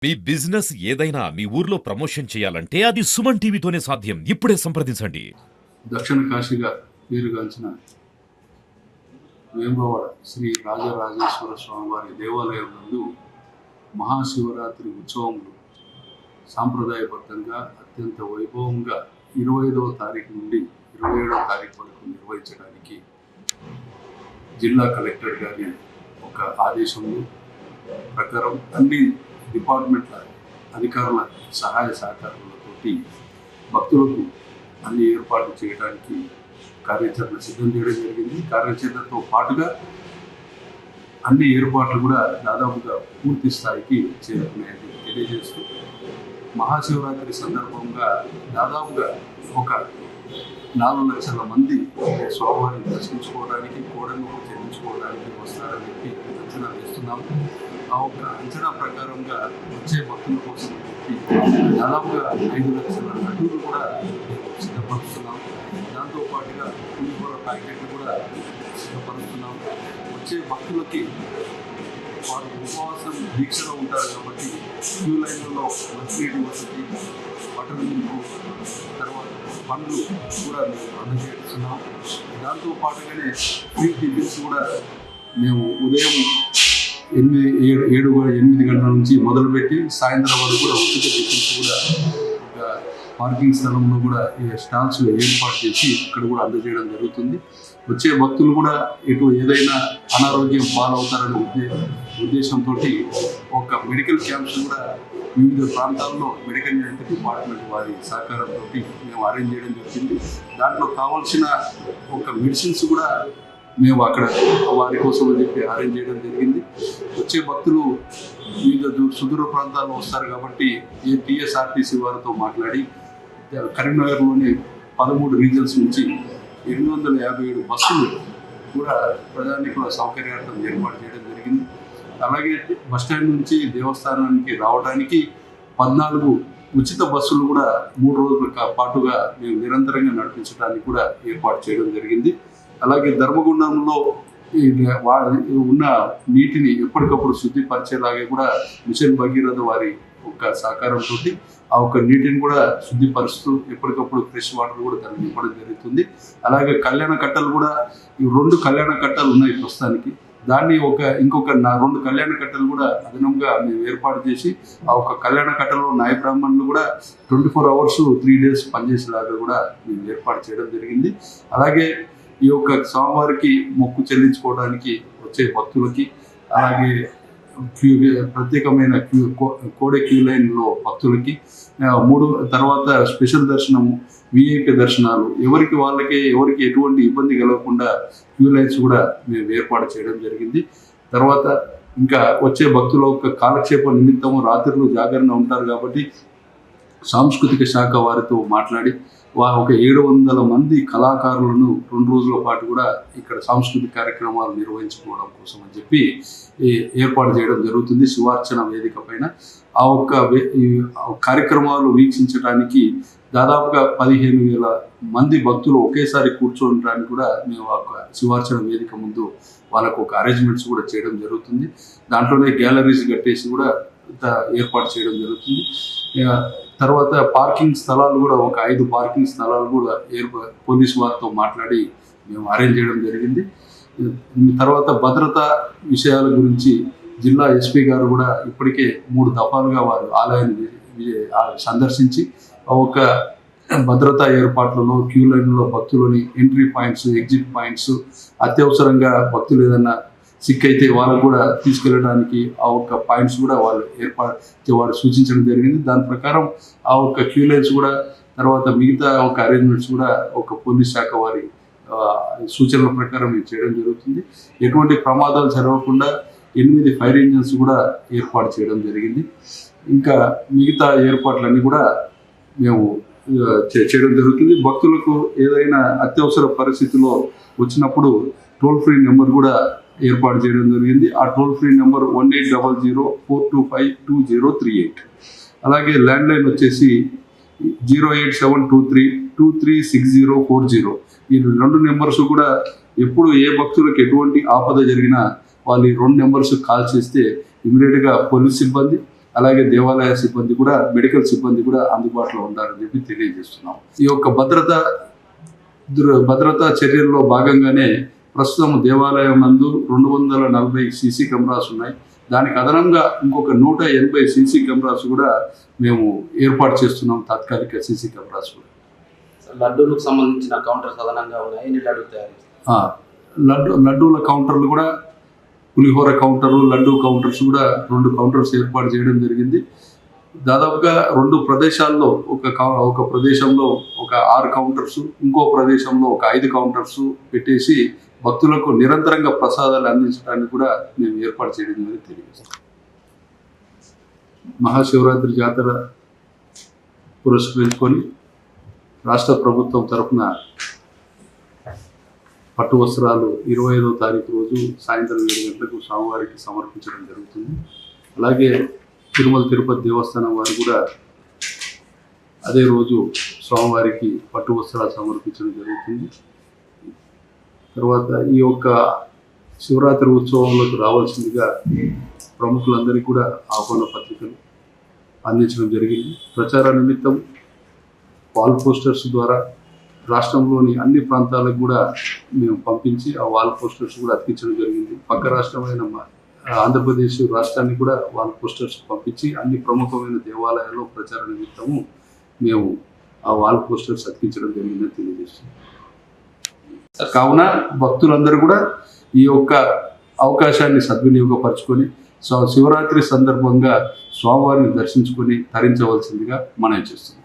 మీ business ఏదైనా మీ ఊర్లో promotion చేయాలంటే అది సుమన్ టీవీతోనే సాధ్యం. ఇప్పుడే సంప్రదించండి. దక్షిణ కాశీగా పేరుగాంచిన వేములవాడ శ్రీ రాజరాజేశ్వర స్వామివారి దేవాలయం నందు మహాశివరాత్రి ఉత్సవములు సాంప్రదాయబద్ధంగా అత్యంత వైభవంగా 25వ తారీఖు నుండి 27వ తారీఖు వరకు నిర్వహించడానికి జిల్లా కలెక్టర్ గారి ఒక ఆదేశంలో ప్రకారం అన్ని డిపార్ట్మెంట్ల అధికారుల సహాయ సహకారాలతోటి భక్తులకు అన్ని ఏర్పాట్లు చేయడానికి కార్యాచరణ సిద్ధం చేయడం జరిగింది. కార్యాచరణతో పాటుగా అన్ని ఏర్పాట్లు కూడా దాదాపుగా పూర్తి స్థాయికి చేరుకున్నాయని తెలియజేస్తూ మహాశివరాత్రి సందర్భంగా దాదాపుగా ఒక 4 లక్షల మంది స్వామివారిని దర్శించుకోవడానికి కోడను చెల్లించుకోవడానికి వస్తారని చెప్పి అంచనా వేస్తున్నాము. ఆ ఒక అంచనా ప్రకారంగా వచ్చే భక్తుల కోసం చెప్పి దాదాపుగా 5 లక్షల లడ్డూలు కూడా సిద్ధపరుస్తున్నాం. దాంతోపాటుగా పులిహోర ప్యాకెట్లు కూడా సిద్ధపరుస్తున్నాం. వచ్చే భక్తులకి వారు ఉపవాసం దీక్షలో ఉంటారు కాబట్టి క్యూ లైన్లలో మంచినీటి వసతి, బటర్ మిల్క్, తర్వాత పండ్లు కూడా మేము అందజేస్తున్నాం. దాంతోపాటుగానే ఫ్రీ టిఫిన్స్ కూడా మేము ఉదయం 8 గంటల నుంచి మొదలుపెట్టి సాయంత్రం వరకు కూడా ఉచిత టిఫిన్స్ కూడా పార్కింగ్ స్థలంలో కూడా స్టాల్స్ ఏర్పాటు చేసి ఇక్కడ కూడా అందజేయడం జరుగుతుంది. వచ్చే భక్తులు కూడా ఏదైనా అనారోగ్యం పాలవుతారనే ఉద్దేశంతో ఒక మెడికల్ క్యాంప్స్ కూడా వివిధ ప్రాంతాల్లో మెడికల్ హెల్త్ డిపార్ట్మెంట్ వారి సహకారంతో మేము అరేంజ్ చేయడం జరిగింది. దాంట్లో కావాల్సిన ఒక మెడిసిన్స్ కూడా మేము అక్కడ వారి కోసం అని చెప్పి అరేంజ్ చేయడం జరిగింది. వచ్చే భక్తులు వివిధ సుదూర ప్రాంతాల్లో వస్తారు కాబట్టి టీఎస్ఆర్టీసీ వారితో మాట్లాడి కరీంనగర్లోని 13 రీజన్స్ నుంచి 857 బస్సులు కూడా ప్రజానికుల సౌకర్యార్థం ఏర్పాటు చేయడం జరిగింది. అలాగే బస్టాండ్ నుంచి దేవస్థానానికి రావడానికి 14 ఉచిత బస్సులు కూడా 3 రోజుల పాటుగా మేము నిరంతరంగా నడిపించడానికి కూడా ఏర్పాటు చేయడం జరిగింది. అలాగే ధర్మగుండంలో ఉన్న నీటిని ఎప్పటికప్పుడు శుద్ధిపరిచేలాగే కూడా మిషన్ భగీరథ వారి ఒక సహకారంతో ఆ ఒక నీటిని కూడా శుద్ధిపరుస్తూ ఎప్పటికప్పుడు ఫ్రెష్ వాటర్ కూడా దాన్ని ఇవ్వడం జరుగుతుంది. అలాగే కళ్యాణ కట్టలు కూడా 2 కళ్యాణ కట్టలు ఉన్నాయి ప్రస్తుతానికి. దాన్ని ఇంకొక 2 కళ్యాణ కట్టలు కూడా అదనంగా మేము ఏర్పాటు చేసి ఆ ఒక కళ్యాణ కట్టలో నాయ బ్రాహ్మణులు కూడా 24 అవర్స్ 3 డేస్ పనిచేసేలాగా కూడా మేము ఏర్పాటు చేయడం జరిగింది. అలాగే ఈ యొక్క స్వామివారికి మొక్కు చెల్లించుకోవడానికి వచ్చే భక్తులకి, అలాగే ప్రత్యేకమైన కోడే క్యూ లైన్లో భక్తులకి 3 తర్వాత స్పెషల్ దర్శనము, విఐపి దర్శనాలు ఎవరికి ఎటువంటి ఇబ్బంది కలగకుండా క్యూ లైన్స్ కూడా మేము ఏర్పాటు చేయడం జరిగింది. తర్వాత ఇంకా వచ్చే భక్తుల యొక్క కాలక్షేప నిమిత్తము రాత్రులు జాగరణ ఉంటారు కాబట్టి సాంస్కృతిక శాఖ వారితో మాట్లాడి ఒక 700 మంది కళాకారులను 2 రోజుల పాటు కూడా ఇక్కడ సాంస్కృతిక కార్యక్రమాలు నిర్వహించుకోవడం కోసం అని చెప్పి ఏర్పాటు చేయడం జరుగుతుంది. శివార్చన వేదిక పైన ఆ ఒక్క కార్యక్రమాలు వీక్షించడానికి దాదాపుగా 15,000 మంది భక్తులు ఒకేసారి కూర్చోడానికి కూడా మేము ఒక శివార్చన వేదిక ముందు వాళ్ళకు ఒక అరేంజ్మెంట్స్ కూడా చేయడం జరుగుతుంది. దాంట్లోనే గ్యాలరీస్ కట్టేసి కూడా ఏర్పాటు చేయడం జరుగుతుంది. తర్వాత పార్కింగ్ స్థలాలు కూడా ఒక 5 పార్కింగ్ స్థలాలు కూడా పోలీసు వారితో మాట్లాడి మేము అరేంజ్ చేయడం జరిగింది. తర్వాత భద్రతా విషయాల గురించి జిల్లా ఎస్పీ గారు కూడా ఇప్పటికే 3 దఫాలుగా వారు ఆలయాన్ని సందర్శించి ఒక భద్రతా ఏర్పాట్లలో క్యూ లైన్లో భక్తులని ఎంట్రీ పాయింట్స్, ఎగ్జిట్ పాయింట్స్, అత్యవసరంగా భక్తులు ఏదన్నా సిక్ అయితే వాళ్ళకు కూడా తీసుకెళ్ళడానికి ఆ ఒక్క పాయింట్స్ కూడా వారు సూచించడం జరిగింది. దాని ప్రకారం ఆ ఒక్క క్యూ లైన్స్ కూడా, తర్వాత మిగతా ఒక అరేంజ్మెంట్స్ కూడా ఒక పోలీస్ శాఖ వారి సూచనల ప్రకారం చేయడం జరుగుతుంది. ఎటువంటి ప్రమాదాలు జరగకుండా 8 ఫైర్ ఇంజన్స్ కూడా ఏర్పాటు చేయడం జరిగింది. ఇంకా మిగతా ఏర్పాట్లన్నీ కూడా మేము చేయడం జరుగుతుంది. భక్తులకు ఏదైనా అత్యవసర పరిస్థితుల్లో వచ్చినప్పుడు టోల్ ఫ్రీ నెంబర్ కూడా ఏర్పాటు చేయడం జరిగింది. ఆ టోల్ ఫ్రీ నెంబర్ 1800-425-2038. అలాగే ల్యాండ్లైన్ వచ్చేసి 08723236040. ఈ 2 నెంబర్స్ కూడా ఎప్పుడు ఏ భక్తులకు ఎటువంటి ఆపద జరిగినా వాళ్ళు ఈ 2 నెంబర్స్ కాల్ చేస్తే ఇమీడియట్గా పోలీస్ సిబ్బంది, అలాగే దేవాలయ సిబ్బంది కూడా, మెడికల్ సిబ్బంది కూడా అందుబాటులో ఉండాలని చెప్పి తెలియజేస్తున్నాం. ఈ యొక్క భద్రతా చర్యల్లో భాగంగానే ప్రస్తుతం దేవాలయం నందు 240 సీసీ కెమెరాస్ ఉన్నాయి. దానికి అదనంగా ఇంకొక 180 సీసీ కెమెరాస్ కూడా మేము ఏర్పాటు చేస్తున్నాం, తాత్కాలిక సీసీ కెమెరాస్ కూడా. లడ్డూలకు సంబంధించిన కౌంటర్స్ అదనంగా ఉన్నాయి. ఎన్ని లడ్డూ తయారు చేస్తారు? లడ్డూల కౌంటర్లు కూడా, పులిహోర కౌంటరు, లడ్డూ కౌంటర్స్ కూడా 2 కౌంటర్స్ ఏర్పాటు చేయడం జరిగింది. దాదాపుగా 2 ప్రదేశాల్లో ఒక ప్రదేశంలో ఒక 6 కౌంటర్స్, ఇంకో ప్రదేశంలో ఒక 5 కౌంటర్స్ పెట్టేసి భక్తులకు నిరంతరంగా ప్రసాదాలు అందించడానికి కూడా మేము ఏర్పాటు చేయడం అనేది తెలియజేస్తాం. మహాశివరాత్రి జాతర పురస్కరించుకొని రాష్ట్ర ప్రభుత్వం తరఫున పట్టు వస్త్రాలు 25వ తారీఖు రోజు సాయంత్రం 7 గంటలకు స్వామివారికి సమర్పించడం జరుగుతుంది. అలాగే తిరుమల తిరుపతి దేవస్థానం వారు కూడా అదే రోజు స్వామివారికి పట్టు వస్త్రాలు సమర్పించడం జరుగుతుంది. తర్వాత ఈ యొక్క శివరాత్రి ఉత్సవంలోకి రావాల్సిందిగా ప్రముఖులందరికీ కూడా ఆహ్వాన పత్రికలు అందించడం జరిగింది. ప్రచార నిమిత్తం వాల్ పోస్టర్స్ ద్వారా రాష్ట్రంలోని అన్ని ప్రాంతాలకు కూడా మేము పంపించి ఆ వాల్ పోస్టర్స్ కూడా అతికించడం జరిగింది. పక్క రాష్ట్రమైన ఆంధ్రప్రదేశ్ రాష్ట్రానికి కూడా వాల్ పోస్టర్స్ పంపించి అన్ని ప్రముఖమైన దేవాలయాల్లో ప్రచార నిమిత్తము మేము ఆ వాల్ పోస్టర్స్ అతికించడం జరిగిందని తెలియజేస్తున్నాం. కావున భక్తులందరూ కూడా ఈ యొక్క అవకాశాన్ని సద్వినియోగపరచుకొని శివరాత్రి సందర్భంగా స్వామివారిని దర్శించుకొని తరించవలసిందిగా మనవి చేస్తున్నాం.